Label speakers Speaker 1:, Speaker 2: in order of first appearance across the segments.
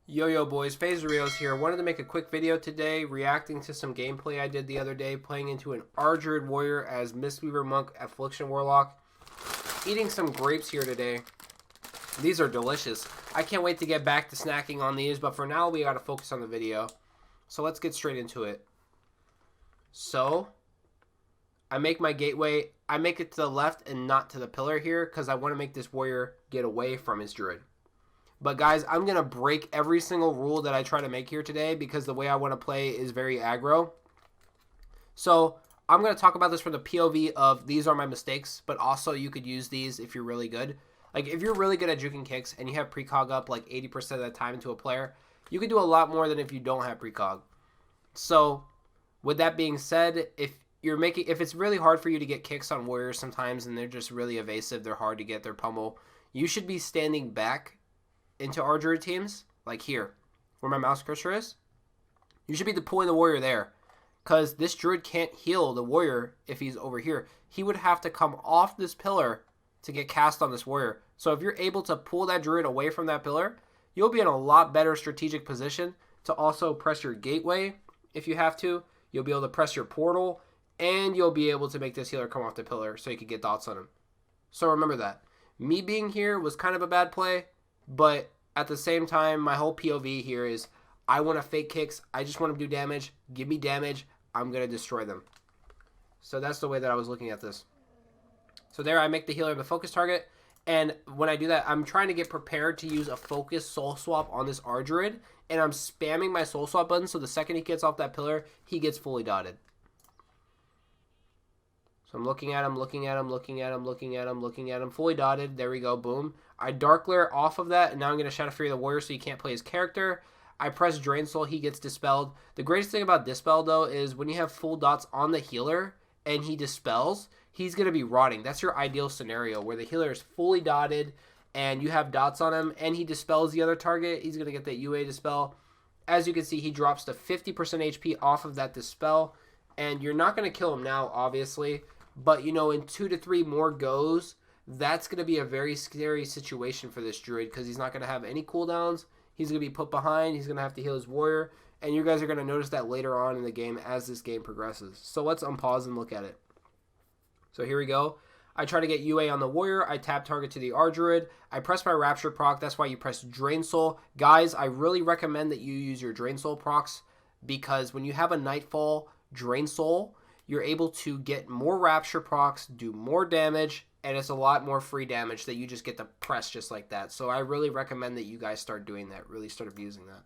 Speaker 1: Yo boys, Rios here. Wanted to make a quick video today reacting to some gameplay I did the other day playing into an Druid Warrior as Mistweaver Monk Affliction Warlock. Eating some grapes here today. These are delicious. I can't wait to get back to snacking on these, but for now we gotta focus on the video. So let's get straight into it. So, I make my gateway. I make it to the left and not to the pillar here because I want to make this warrior get away from his druid. But guys, I'm going to break every single rule that I try to make here today because the way I want to play is very aggro. So I'm going to talk about this from the POV of these are my mistakes, but also you could use these if you're really good. Like if you're really good at juking kicks and you have precog up like 80% of the time into a player, you can do a lot more than if you don't have precog. So with that being said, if it's really hard for you to get kicks on warriors sometimes and they're just really evasive, they're hard to get their pummel, you should be standing back into our druid teams, like here, where my mouse cursor is. You should be pulling the warrior there, because this druid can't heal the warrior if he's over here. He would have to come off this pillar to get cast on this warrior. So if you're able to pull that druid away from that pillar, you'll be in a lot better strategic position to also press your gateway if you have to. You'll be able to press your portal, and you'll be able to make this healer come off the pillar so you can get dots on him. So remember that. Me being here was kind of a bad play, but at the same time, my whole POV here is I want to fake kicks. I just want to do damage. Give me damage. I'm going to destroy them. So that's the way that I was looking at this. So there I make the healer the focus target. And when I do that, I'm trying to get prepared to use a focus soul swap on this Druid. And I'm spamming my soul swap button so the second he gets off that pillar, he gets fully dotted. So I'm looking at him, looking at him, looking at him, looking at him, looking at him. Fully dotted. There we go. Boom. I dark layer off of that, and now I'm going to Shadow Fury the Warrior so he can't play his character. I press Drain Soul. He gets dispelled. The greatest thing about Dispel, though, is when you have full dots on the healer and he dispels, he's going to be rotting. That's your ideal scenario where the healer is fully dotted and you have dots on him and he dispels the other target. He's going to get that UA dispel. As you can see, he drops to 50% HP off of that dispel, and you're not going to kill him now, obviously. But, you know, in 2 to 3 more goes, that's going to be a very scary situation for this druid because he's not going to have any cooldowns. He's going to be put behind. He's going to have to heal his warrior. And you guys are going to notice that later on in the game as this game progresses. So let's unpause and look at it. So here we go. I try to get UA on the warrior. I tap target to the druid. I press my Rapture proc. That's why you press Drain Soul. Guys, I really recommend that you use your Drain Soul procs because when you have a Nightfall Drain Soul, you're able to get more Rapture procs, do more damage, and it's a lot more free damage that you just get to press just like that. So I really recommend that you guys start doing that, really start abusing that.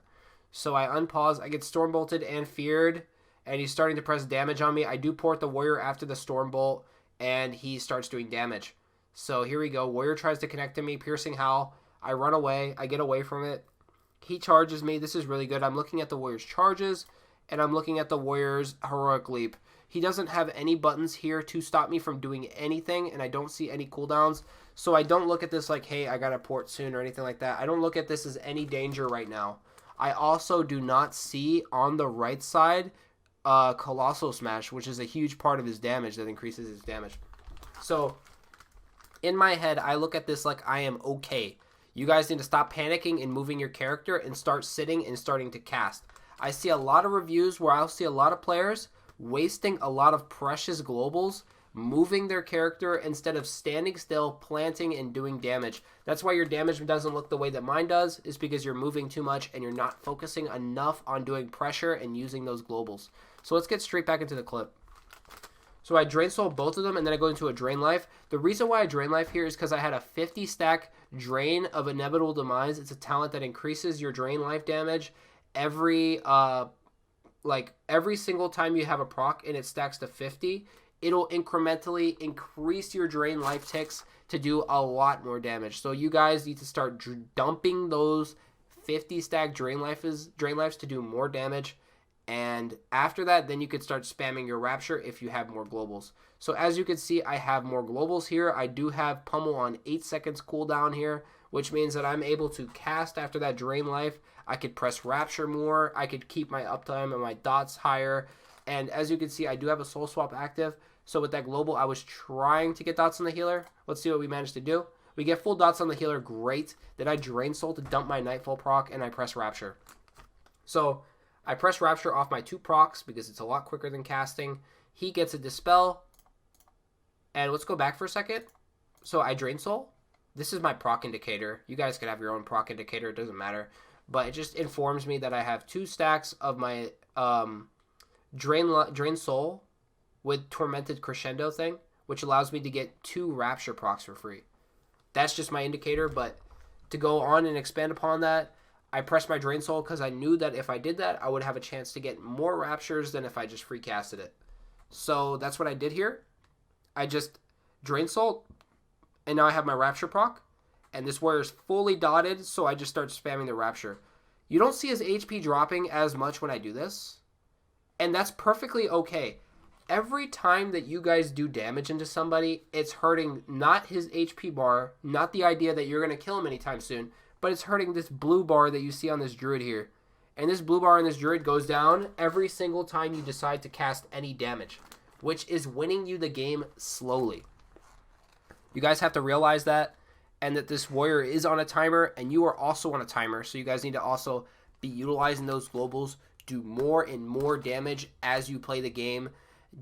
Speaker 1: So I unpause, I get Storm Bolted and Feared, and he's starting to press damage on me. I do port the Warrior after the Storm Bolt, and he starts doing damage. So here we go, Warrior tries to connect to me, Piercing Howl. I run away, I get away from it. He charges me, this is really good. I'm looking at the Warrior's charges, and I'm looking at the Warrior's Heroic Leap. He doesn't have any buttons here to stop me from doing anything, and I don't see any cooldowns. So I don't look at this like, hey, I got to port soon or anything like that. I don't look at this as any danger right now. I also do not see on the right side Colossal Smash, which is a huge part of his damage that increases his damage. So in my head, I look at this like I am okay. You guys need to stop panicking and moving your character and start sitting and starting to cast. I see a lot of reviews where I'll see a lot of players wasting a lot of precious globals, moving their character instead of standing still, planting, and doing damage. That's why your damage doesn't look the way that mine does, is because you're moving too much and you're not focusing enough on doing pressure and using those globals. So let's get straight back into the clip. So I Drain Soul both of them, and then I go into a Drain Life. The reason why I Drain Life here is because I had a 50 stack Drain of Inevitable Demise. It's a talent that increases your Drain Life damage every single time you have a proc and it stacks to 50, it'll incrementally increase your drain life ticks to do a lot more damage. So you guys need to start dumping those 50 stack drain lives to do more damage. And after that, then you could start spamming your Rapture if you have more globals. So as you can see, I have more globals here. I do have Pummel on 8 seconds cooldown here, which means that I'm able to cast after that drain life. I could press Rapture more. I could keep my uptime and my dots higher. And as you can see, I do have a Soul Swap active. So with that global, I was trying to get dots on the healer. Let's see what we managed to do. We get full dots on the healer, great. Then I Drain Soul to dump my Nightfall proc, and I press Rapture. So I press Rapture off my 2 procs because it's a lot quicker than casting. He gets a Dispel. And let's go back for a second. So I Drain Soul. This is my proc indicator. You guys can have your own proc indicator. It doesn't matter. But it just informs me that I have 2 stacks of my Drain Soul with Tormented Crescendo thing, which allows me to get 2 Rapture procs for free. That's just my indicator, but to go on and expand upon that, I pressed my Drain Soul because I knew that if I did that, I would have a chance to get more Raptures than if I just free casted it. So that's what I did here. I just Drain Soul, and now I have my Rapture proc, and this warrior is fully dotted, so I just start spamming the Rapture. You don't see his HP dropping as much when I do this, and that's perfectly okay. Every time that you guys do damage into somebody, it's hurting not his HP bar, not the idea that you're going to kill him anytime soon, but it's hurting this blue bar that you see on this druid here. And this blue bar on this druid goes down every single time you decide to cast any damage, which is winning you the game slowly. You guys have to realize that, and that this warrior is on a timer, and you are also on a timer, so you guys need to also be utilizing those globals, do more and more damage as you play the game.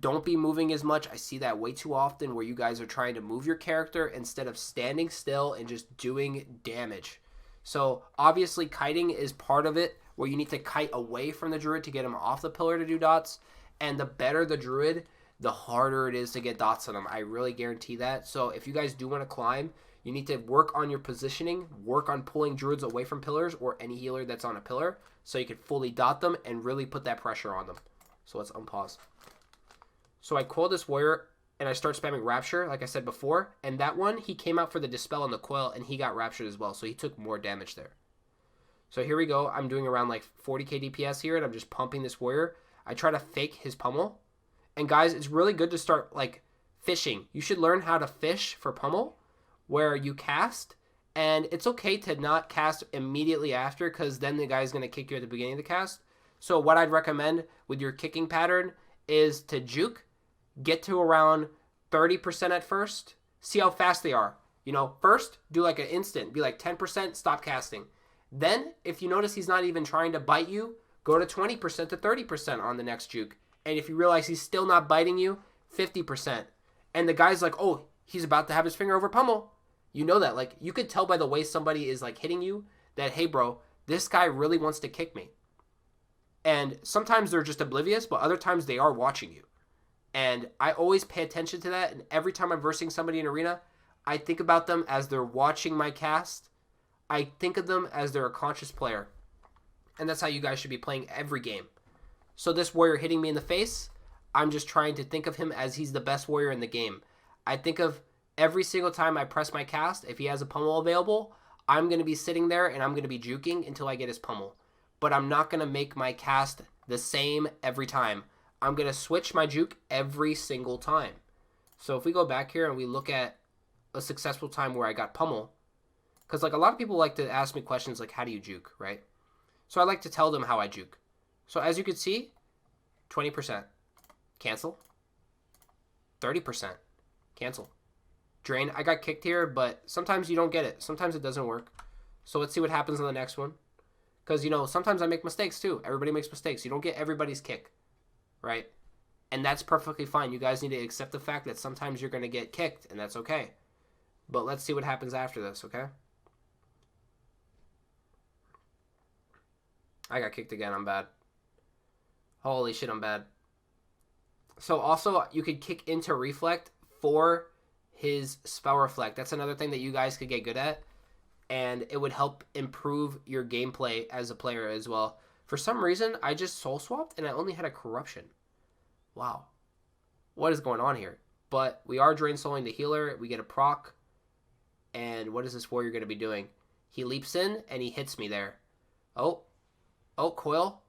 Speaker 1: Don't be moving as much. I see that way too often where you guys are trying to move your character instead of standing still and just doing damage. So obviously kiting is part of it, where you need to kite away from the druid to get him off the pillar to do dots. And the better the druid, the harder it is to get dots on him. I really guarantee that. So if you guys do want to climb, you need to work on your positioning, work on pulling druids away from pillars or any healer that's on a pillar so you can fully dot them and really put that pressure on them. So let's unpause. So I coil this warrior, and I start spamming Rapture, like I said before. And that one, he came out for the Dispel and the Coil, and he got Raptured as well. So he took more damage there. So here we go. I'm doing around like 40k DPS here, and I'm just pumping this warrior. I try to fake his pummel. And guys, it's really good to start like fishing. You should learn how to fish for pummel, where you cast. And it's okay to not cast immediately after, because then the guy's going to kick you at the beginning of the cast. So what I'd recommend with your kicking pattern is to juke. Get to around 30% at first. See how fast they are. You know, first, do like an instant. Be like 10%, stop casting. Then, if you notice he's not even trying to bite you, go to 20% to 30% on the next juke. And if you realize he's still not biting you, 50%. And the guy's like, oh, he's about to have his finger over pummel. You know that. Like, you could tell by the way somebody is like hitting you that, hey, bro, this guy really wants to kick me. And sometimes they're just oblivious, but other times they are watching you. And I always pay attention to that. And every time I'm versing somebody in arena, I think about them as they're watching my cast. I think of them as they're a conscious player. And that's how you guys should be playing every game. So this warrior hitting me in the face, I'm just trying to think of him as he's the best warrior in the game. I think of every single time I press my cast, if he has a pummel available, I'm going to be sitting there and I'm going to be juking until I get his pummel. But I'm not going to make my cast the same every time. I'm going to switch my juke every single time. So if we go back here and we look at a successful time where I got pummel, because like a lot of people like to ask me questions like, how do you juke, right? So I like to tell them how I juke. So as you can see, 20%, cancel, 30%, cancel. Drain, I got kicked here, but sometimes you don't get it. Sometimes it doesn't work. So let's see what happens on the next one. Because, you know, sometimes I make mistakes too. Everybody makes mistakes. You don't get everybody's kick. Right? And that's perfectly fine. You guys need to accept the fact that sometimes you're going to get kicked, and that's okay. But let's see what happens after this, okay? I got kicked again. I'm bad. Holy shit, I'm bad. So also, you could kick into Reflect for his Spell Reflect. That's another thing that you guys could get good at, and it would help improve your gameplay as a player as well. For some reason, I just soul swapped and I only had a corruption. Wow. What is going on here? But we are drain souling the healer. We get a proc. And what is this warrior going to be doing? He leaps in and he hits me there. Oh, coil.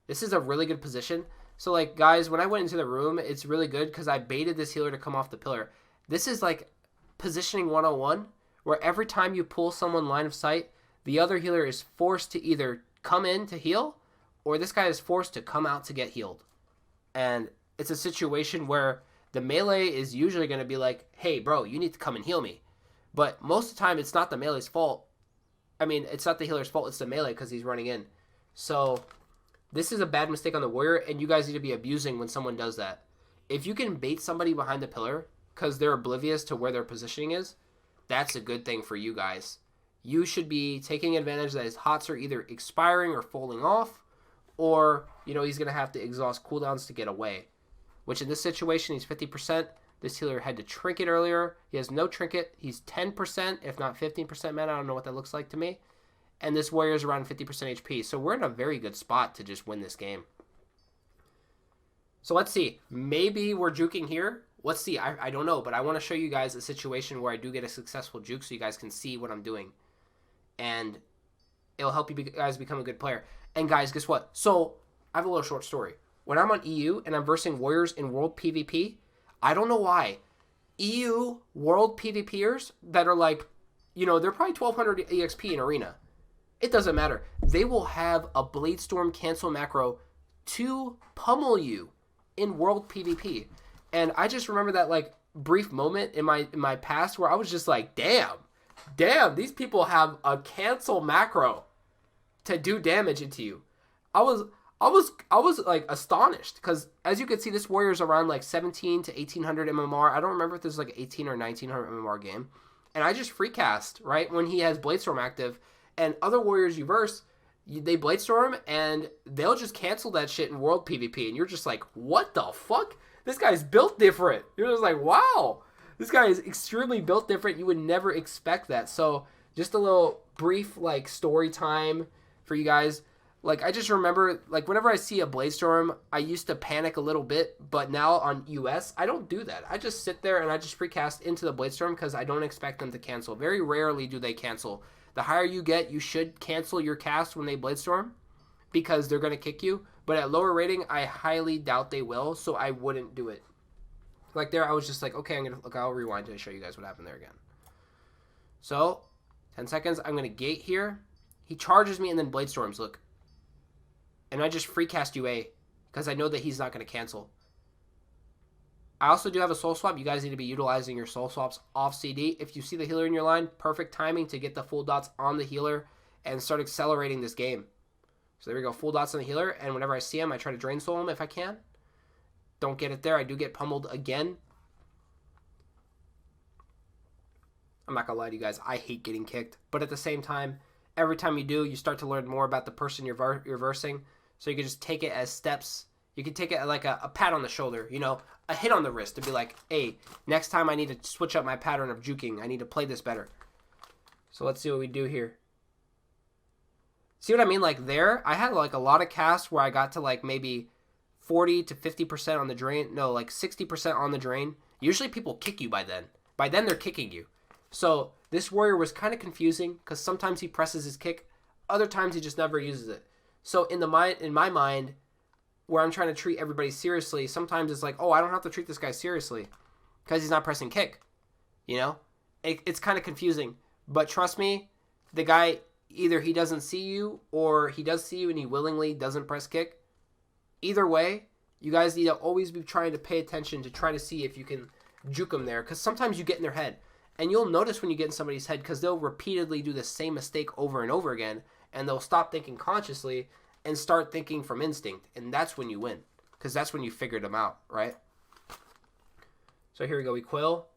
Speaker 1: This is a really good position. So like guys, when I went into the room, it's really good because I baited this healer to come off the pillar. This is like positioning 101, where every time you pull someone line of sight, the other healer is forced to either come in to heal, or this guy is forced to come out to get healed. And it's a situation where the melee is usually going to be like, hey, bro, you need to come and heal me. But most of the time, it's not the melee's fault. I mean, it's not the healer's fault. It's the melee because he's running in. So this is a bad mistake on the warrior, and you guys need to be abusing when someone does that. If you can bait somebody behind the pillar because they're oblivious to where their positioning is, that's a good thing for you guys. You should be taking advantage that his hots are either expiring or falling off, or, you know, he's going to have to exhaust cooldowns to get away. Which in this situation, he's 50%. This healer had to trinket earlier. He has no trinket. He's 10%, if not 15% mana. I don't know what that looks like to me. And this warrior's around 50% HP. So we're in a very good spot to just win this game. So let's see. Maybe we're juking here. Let's see. I don't know, but I want to show you guys a situation where I do get a successful juke so you guys can see what I'm doing. And it'll help you guys become a good player. And guys, guess what? So I have a little short story. When I'm on EU and I'm versing warriors in world PvP, I don't know why. EU world PvPers that are like, you know, they're probably 1200 EXP in arena. It doesn't matter. They will have a Bladestorm cancel macro to pummel you in world PvP. And I just remember that like brief moment in my past where I was just like, damn, these people have a cancel macro to do damage into you. I was like astonished because as you can see, this warrior's around like 17 to 1800 MMR. I don't remember if this is like an 18 or 1900 MMR game. And I just free cast, right, when he has Bladestorm active. And other warriors you verse, they Bladestorm and they'll just cancel that shit in world PvP. And you're just like, what the fuck? This guy's built different. You're just like, wow. This guy is extremely built different. You would never expect that. So just a little brief like story time for you guys. Like, I just remember, like, whenever I see a Bladestorm, I used to panic a little bit, but now on US, I don't do that. I just sit there and I just precast into the Bladestorm because I don't expect them to cancel. Very rarely do they cancel. The higher you get, you should cancel your cast when they Bladestorm because they're going to kick you. But at lower rating, I highly doubt they will, so I wouldn't do it. Like there, I was just like, okay, I'll rewind to show you guys what happened there again. So, 10 seconds, I'm going to gate here. He charges me and then Bladestorms, look. And I just free cast UA because I know that he's not going to cancel. I also do have a soul swap. You guys need to be utilizing your soul swaps off CD. If you see the healer in your line, perfect timing to get the full dots on the healer and start accelerating this game. So there we go, full dots on the healer. And whenever I see him, I try to drain soul him if I can. Don't get it there. I do get pummeled again. I'm not going to lie to you guys. I hate getting kicked. But at the same time, every time you do, you start to learn more about the person you're versing. So you can just take it as steps. You can take it like a pat on the shoulder, you know, a hit on the wrist to be like, hey, next time I need to switch up my pattern of juking. I need to play this better. So let's see what we do here. See what I mean? Like there, I had like a lot of casts where I got to like maybe 40 to 50% on the drain. No, like 60% on the drain. Usually people kick you by then. By then they're kicking you. So this warrior was kind of confusing because sometimes he presses his kick. Other times he just never uses it. So in my mind, where I'm trying to treat everybody seriously, sometimes it's like, oh, I don't have to treat this guy seriously because he's not pressing kick. You know? It's kind of confusing. But trust me, the guy, either he doesn't see you or he does see you and he willingly doesn't press kick. Either way, you guys need to always be trying to pay attention to try to see if you can juke them there because sometimes you get in their head. And you'll notice when you get in somebody's head because they'll repeatedly do the same mistake over and over again. And they'll stop thinking consciously and start thinking from instinct. And that's when you win. Because that's when you figured them out, right? So here we go. We quill.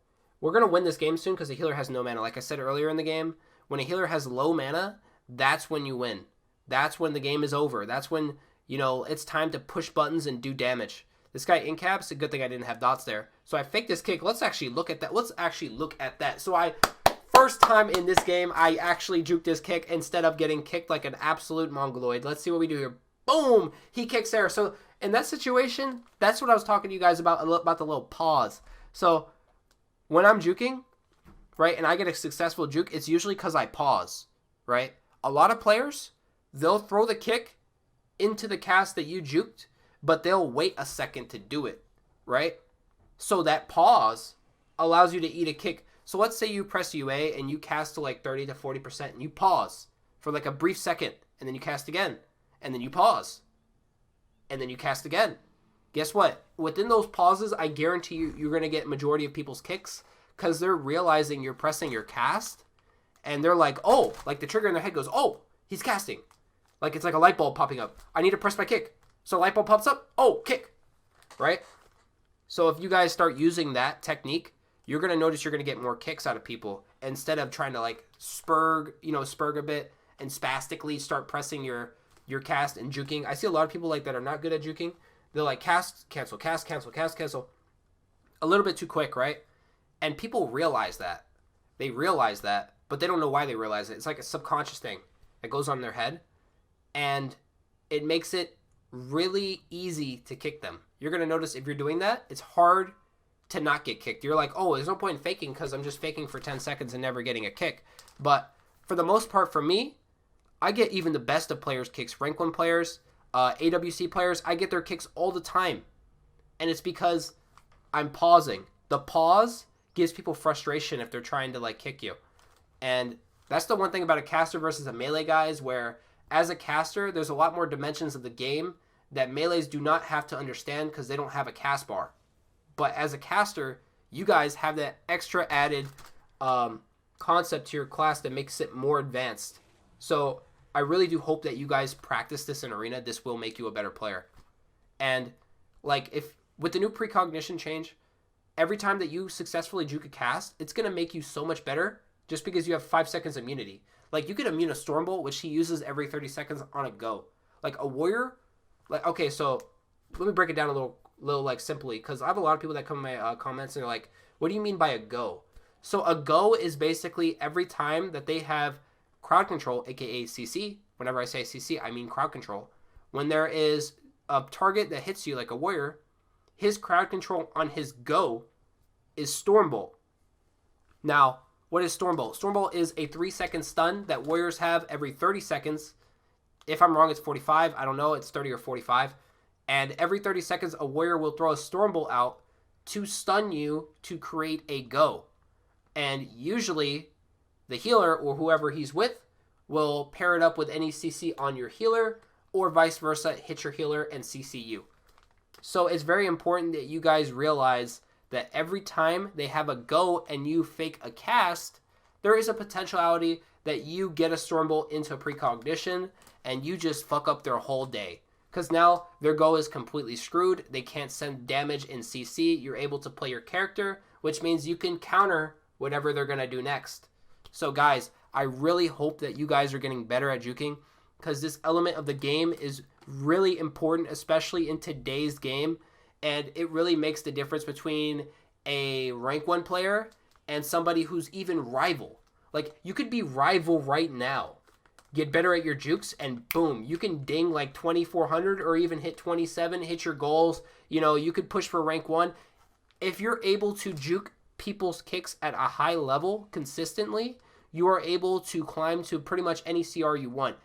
Speaker 1: We're going to win this game soon because the healer has no mana. Like I said earlier in the game, when a healer has low mana, that's when you win. That's when the game is over. That's when, you know, it's time to push buttons and do damage. This guy incaps. A good thing I didn't have dots there. So I faked this kick. Let's actually look at that. So first time in this game, I actually juked this kick instead of getting kicked like an absolute mongoloid. Let's see what we do here. Boom! He kicks there. So in that situation, that's what I was talking to you guys about the little pause. So when I'm juking, right, and I get a successful juke, it's usually because I pause, right? A lot of players, they'll throw the kick into the cast that you juked, but they'll wait a second to do it, right? So that pause allows you to eat a kick. So let's say you press UA and you cast to like 30 to 40% and you pause for like a brief second and then you cast again and then you pause and then you cast again. Guess what? Within those pauses, I guarantee you're going to get majority of people's kicks because they're realizing you're pressing your cast, and they're like, oh, like the trigger in their head goes, oh, he's casting. Like it's like a light bulb popping up. I need to press my kick. So light bulb pops up, oh, kick, right? So if you guys start using that technique, you're going to notice you're going to get more kicks out of people instead of trying to like spurg a bit and spastically start pressing your cast and juking. I see a lot of people like that are not good at juking. They're like cast, cancel, cast, cancel, cast, cancel. A little bit too quick, right? And people realize that. They realize that, but they don't know why they realize it. It's like a subconscious thing that goes on in their head, and it makes it really easy to kick them. You're going to notice if you're doing that, it's hard to not get kicked. You're like, oh, there's no point in faking because I'm just faking for 10 seconds and never getting a kick. But for the most part, for me, I get even the best of players' kicks. Rank 1 players, AWC players, I get their kicks all the time. And it's because I'm pausing. The pause gives people frustration if they're trying to like kick you. And that's the one thing about a caster versus a melee guy is where as a caster, there's a lot more dimensions of the game that melees do not have to understand because they don't have a cast bar. But as a caster, you guys have that extra added concept to your class that makes it more advanced. So I really do hope that you guys practice this in Arena. This will make you a better player. And like if with the new precognition change, every time that you successfully juke a cast, it's going to make you so much better just because you have 5 seconds immunity. Like you could immune a Stormbolt, which he uses every 30 seconds on a go. Like a warrior, like okay, so let me break it down a little like simply, because I have a lot of people that come in my comments and they're like, what do you mean by a go? So a go is basically every time that they have crowd control, aka CC. Whenever I say CC, I mean crowd control. When there is a target that hits you like a warrior, his crowd control on his go is Stormbolt. Now, what is Stormbolt? Stormbolt is a 3-second stun that warriors have every 30 seconds. If I'm wrong, it's 45. I don't know. It's 30 or 45. And every 30 seconds, a warrior will throw a Stormbolt out to stun you to create a go. And usually, the healer or whoever he's with will pair it up with any CC on your healer, or vice versa, hit your healer and CC you. So it's very important that you guys realize that every time they have a go and you fake a cast, there is a potentiality that you get a Stormbolt into precognition and you just fuck up their whole day. Because now their go is completely screwed. They can't send damage in CC. You're able to play your character, which means you can counter whatever they're going to do next. So guys, I really hope that you guys are getting better at juking, because this element of the game is really important, especially in today's game. And it really makes the difference between a rank 1 player and somebody who's even rival. Like, you could be rival right now, get better at your jukes, and boom, you can ding like 2,400 or even hit 27, hit your goals. You know, you could push for rank 1. If you're able to juke people's kicks at a high level consistently, you are able to climb to pretty much any CR you want.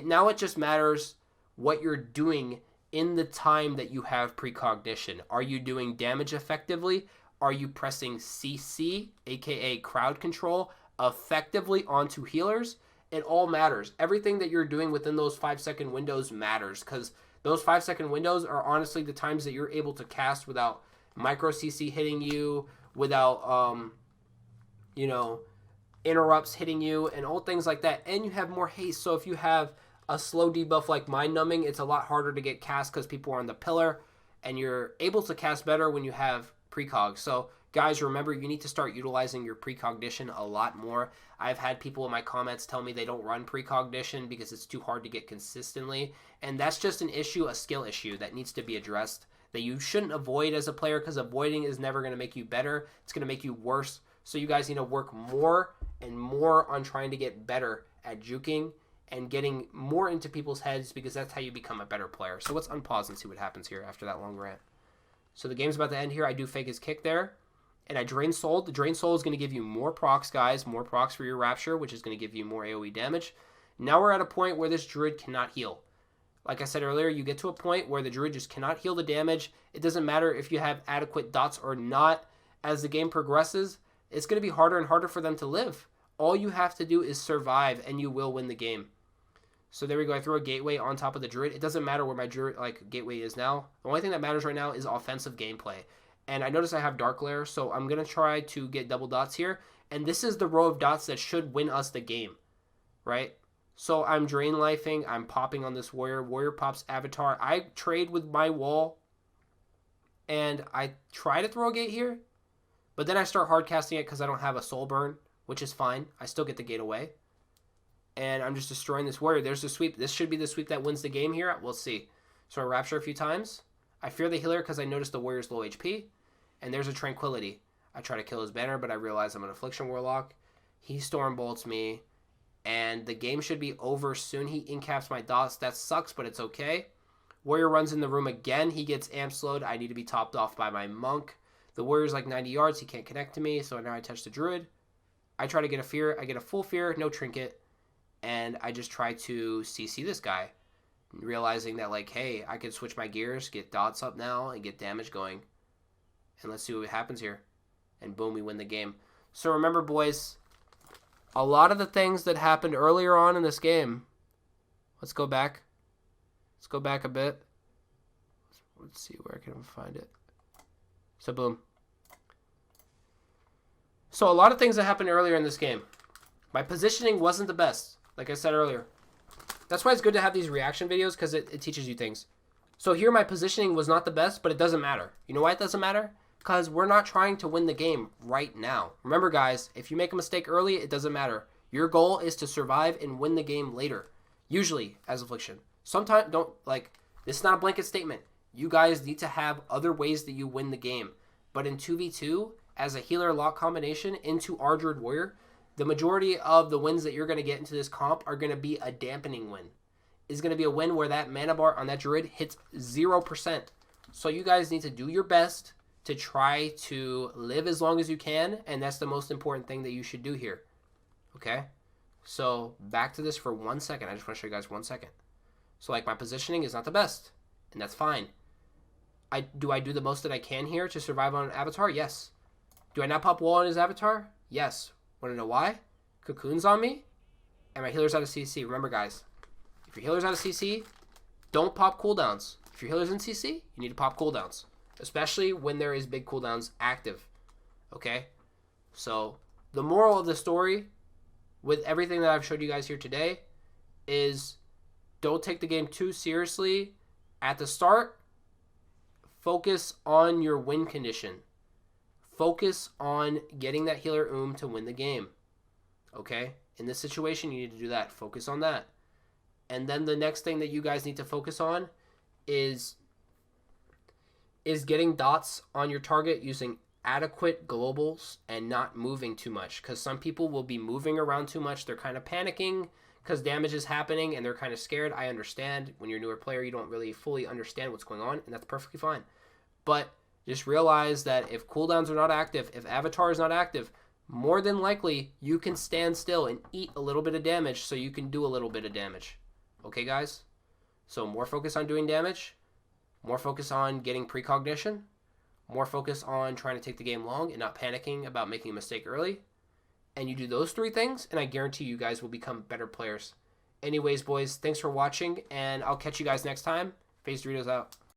Speaker 1: Now it just matters what you're doing in the time that you have precognition. Are you doing damage effectively? Are you pressing CC, aka crowd control, effectively onto healers? It all matters. Everything that you're doing within those 5-second windows matters, because those 5-second windows are honestly the times that you're able to cast without micro CC hitting you, without interrupts hitting you, and all things like that. And you have more haste. So if you have a slow debuff like Mind Numbing, it's a lot harder to get cast because people are on the pillar, and you're able to cast better when you have precog. So guys, remember, you need to start utilizing your precognition a lot more. I've had people in my comments tell me they don't run precognition because it's too hard to get consistently, and that's just an issue, a skill issue that needs to be addressed, that you shouldn't avoid as a player, because avoiding is never going to make you better. It's going to make you worse. So you guys need to work more and more on trying to get better at juking and getting more into people's heads, because that's how you become a better player. So let's unpause and see what happens here after that long rant. So the game's about to end here. I do fake his kick there, and I Drain Soul. The Drain Soul is going to give you more procs, guys, more procs for your Rapture, which is going to give you more AoE damage. Now we're at a point where this Druid cannot heal. Like I said earlier, you get to a point where the Druid just cannot heal the damage. It doesn't matter if you have adequate dots or not. As the game progresses, it's going to be harder and harder for them to live. All you have to do is survive, and you will win the game. So there we go. I throw a gateway on top of the Druid. It doesn't matter where my Druid gateway is now. The only thing that matters right now is offensive gameplay. And I notice I have Dark Lair, so I'm going to try to get double dots here. And this is the row of dots that should win us the game, right? So I'm Drain Lifing. I'm popping on this Warrior. Warrior pops Avatar. I trade with my wall, and I try to throw a gate here, but then I start hard casting it because I don't have a Soul Burn, which is fine. I still get the gate away. And I'm just destroying this Warrior. There's the sweep. This should be the sweep that wins the game here. We'll see. So I Rapture a few times. I fear the healer because I noticed the Warrior's low HP. And there's a Tranquility. I try to kill his banner, but I realize I'm an Affliction Warlock. He Storm Bolts me. And the game should be over soon. He incaps my dots. That sucks, but it's okay. Warrior runs in the room again. He gets amp slowed. I need to be topped off by my Monk. The Warrior's like 90 yards. He can't connect to me, so now I touch the Druid. I try to get a fear. I get a full fear, no trinket. And I just try to CC this guy, realizing that, like, hey, I could switch my gears, get dots up now, and get damage going. And let's see what happens here. And boom, we win the game. So remember, boys, a lot of the things that happened earlier on in this game. Let's go back. Let's go back a bit. Let's see where I can find it. So boom. So a lot of things that happened earlier in this game. My positioning wasn't the best, like I said earlier. That's why it's good to have these reaction videos, because it teaches you things. So here my positioning was not the best, but it doesn't matter. You know why it doesn't matter? Because we're not trying to win the game right now. Remember, guys, if you make a mistake early, it doesn't matter. Your goal is to survive and win the game later. Usually, as Affliction. Sometimes, this is not a blanket statement. You guys need to have other ways that you win the game. But in 2v2, as a healer lock combination into our Druid Warrior, the majority of the wins that you're going to get into this comp are going to be a dampening win. It's going to be a win where that mana bar on that Druid hits 0%. So you guys need to do your best to try to live as long as you can, and that's the most important thing that you should do here. Okay? So back to this for 1 second. I just want to show you guys 1 second. So like my positioning is not the best, and that's fine. Do I do the most that I can here to survive on an Avatar? Yes. Do I not pop wall on his Avatar? Yes. Want to know why? Cocoon's on me, and my healer's out of CC. Remember, guys, if your healer's out of CC, don't pop cooldowns. If your healer's in CC, you need to pop cooldowns, especially when there is big cooldowns active. Okay? So the moral of the story with everything that I've showed you guys here today is don't take the game too seriously at the start. Focus on your win condition. Focus on getting that healer to win the game. Okay? In this situation, you need to do that. Focus on that. And then the next thing that you guys need to focus on is getting dots on your target using adequate globals and not moving too much. Because some people will be moving around too much. They're kind of panicking because damage is happening and they're kind of scared. I understand. When you're a newer player, you don't really fully understand what's going on, and that's perfectly fine. But just realize that if cooldowns are not active, if Avatar is not active, more than likely you can stand still and eat a little bit of damage so you can do a little bit of damage. Okay, guys? So more focus on doing damage, more focus on getting precognition, more focus on trying to take the game long and not panicking about making a mistake early. And you do those three things, and I guarantee you guys will become better players. Anyways, boys, thanks for watching, and I'll catch you guys next time. FaZe Doritos out.